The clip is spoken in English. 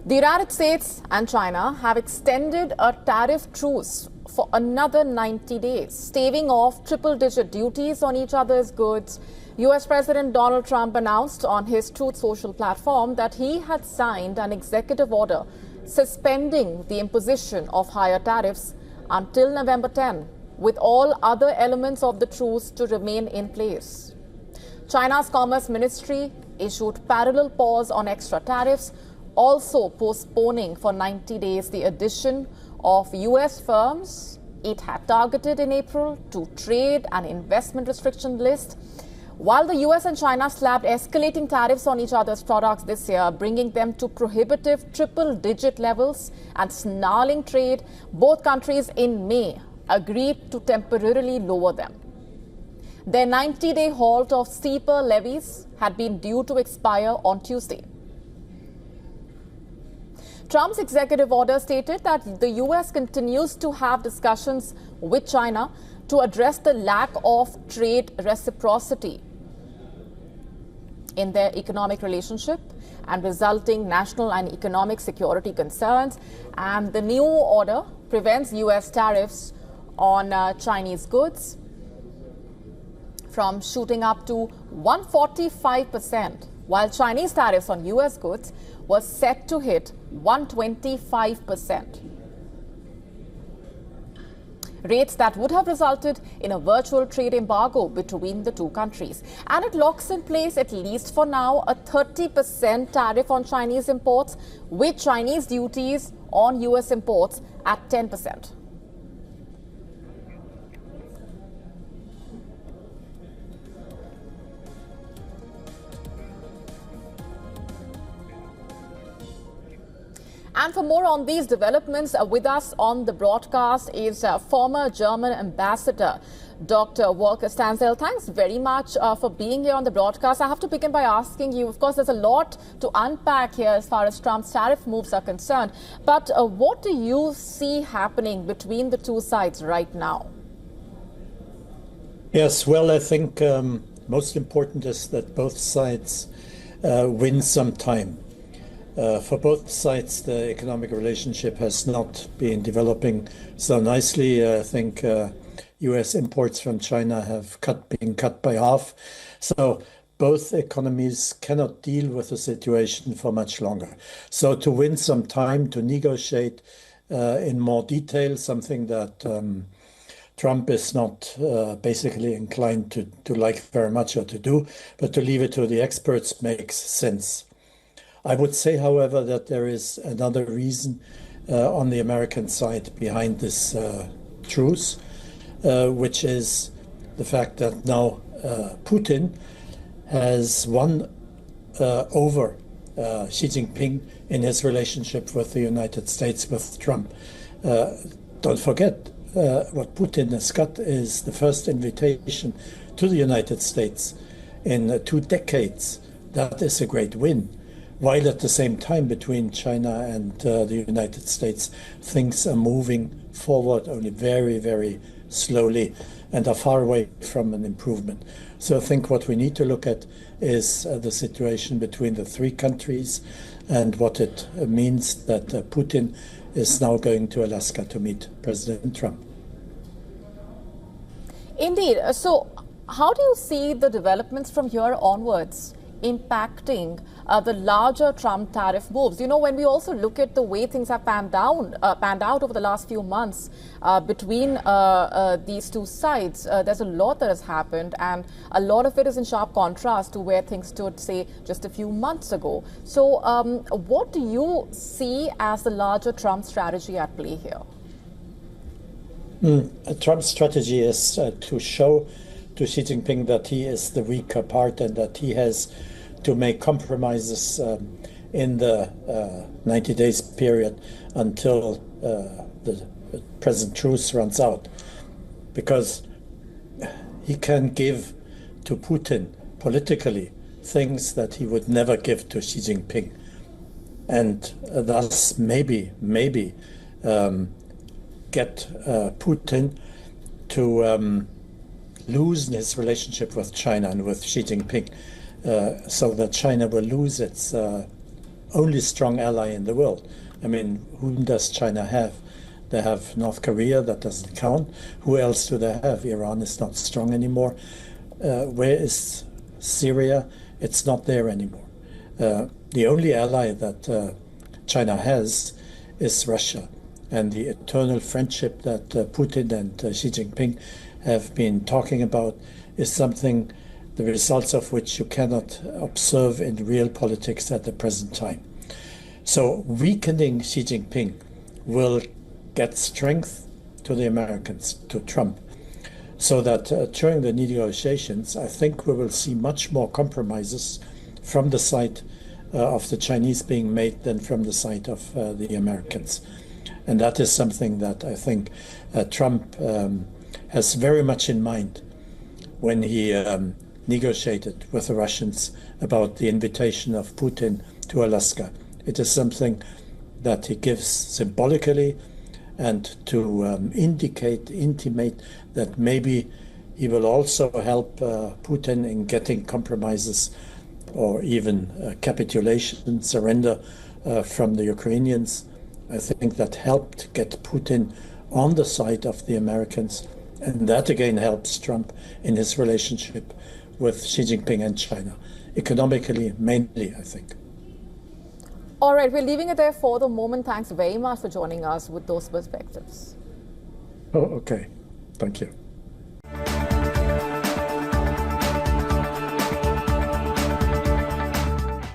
The United States and China have extended a tariff truce for another 90 days, staving off triple-digit duties on each other's goods. U.S. President Donald Trump announced on his Truth Social platform that he had signed an executive order suspending the imposition of higher tariffs until November 10, with all other elements of the truce to remain in place. China's Commerce Ministry issued parallel pause on extra tariffs, also postponing for 90 days the addition of U.S. firms it had targeted in April to trade and investment restriction list. While the U.S. and China slapped escalating tariffs on each other's products this year, bringing them to prohibitive triple-digit levels and snarling trade, both countries in May agreed to temporarily lower them. Their 90-day halt of steeper levies had been due to expire on Tuesday. Trump's executive order stated that the U.S. continues to have discussions with China to address the lack of trade reciprocity in their economic relationship and resulting national and economic security concerns. And the new order prevents U.S. tariffs on Chinese goods from shooting up to 145%, while Chinese tariffs on U.S. goods was set to hit 125%. Rates that would have resulted in a virtual trade embargo between the two countries. And it locks in place, at least for now, a 30% tariff on Chinese imports, with Chinese duties on U.S. imports at 10%. And for more on these developments, with us on the broadcast is former German ambassador, Dr. Volker Stanzel. Thanks very much for being here on the broadcast. I have to begin by asking you, of course, there's a lot to unpack here as far as Trump's tariff moves are concerned. But what do you see happening between the two sides right now? Yes, well, I think most important is that both sides win some time. For both sides, the economic relationship has not been developing so nicely. I think U.S. imports from China have been cut by half. So both economies cannot deal with the situation for much longer. So to win some time, to negotiate in more detail, something that Trump is not basically inclined to like very much or to do, but to leave it to the experts makes sense. I would say, however, that there is another reason on the American side behind this truce, which is the fact that now Putin has won over Xi Jinping in his relationship with the United States, with Trump. Don't forget, what Putin has got is the first invitation to the United States in 2 decades. That is a great win. While at the same time, between China and the United States, things are moving forward only very, very slowly and are far away from an improvement. So I think what we need to look at is the situation between the 3 countries and what it means that Putin is now going to Alaska to meet President Trump. Indeed. So how do you see the developments from here onwards impacting the larger Trump tariff moves? You know, when we also look at the way things have panned out over the last few months between these two sides, there's a lot that has happened, and a lot of it is in sharp contrast to where things stood, say, just a few months ago. So what do you see as the larger Trump strategy at play here? Trump's strategy is to show to Xi Jinping that he is the weaker part and that he has to make compromises in the 90 days period until the present truce runs out. Because he can give to Putin politically things that he would never give to Xi Jinping. And thus maybe get Putin to lose his relationship with China and with Xi Jinping, so that China will lose its only strong ally in the world. I mean, whom does China have? They have North Korea, that doesn't count. Who else do they have? Iran is not strong anymore. Where is Syria? It's not there anymore. The only ally that China has is Russia. And the eternal friendship that Putin and Xi Jinping have been talking about is something, the results of which you cannot observe in real politics at the present time. So weakening Xi Jinping will get strength to the Americans, to Trump, so that during the negotiations, I think we will see much more compromises from the side of the Chinese being made than from the side of the Americans. And that is something that I think Trump has very much in mind when he negotiated with the Russians about the invitation of Putin to Alaska. It is something that he gives symbolically and to intimate that maybe he will also help Putin in getting compromises or even capitulation, surrender from the Ukrainians. I think that helped get Putin on the side of the Americans, and that again helps Trump in his relationship with Xi Jinping and China, economically mainly, I think. All right, we're leaving it there for the moment. Thanks very much for joining us with those perspectives. Oh, okay. Thank you.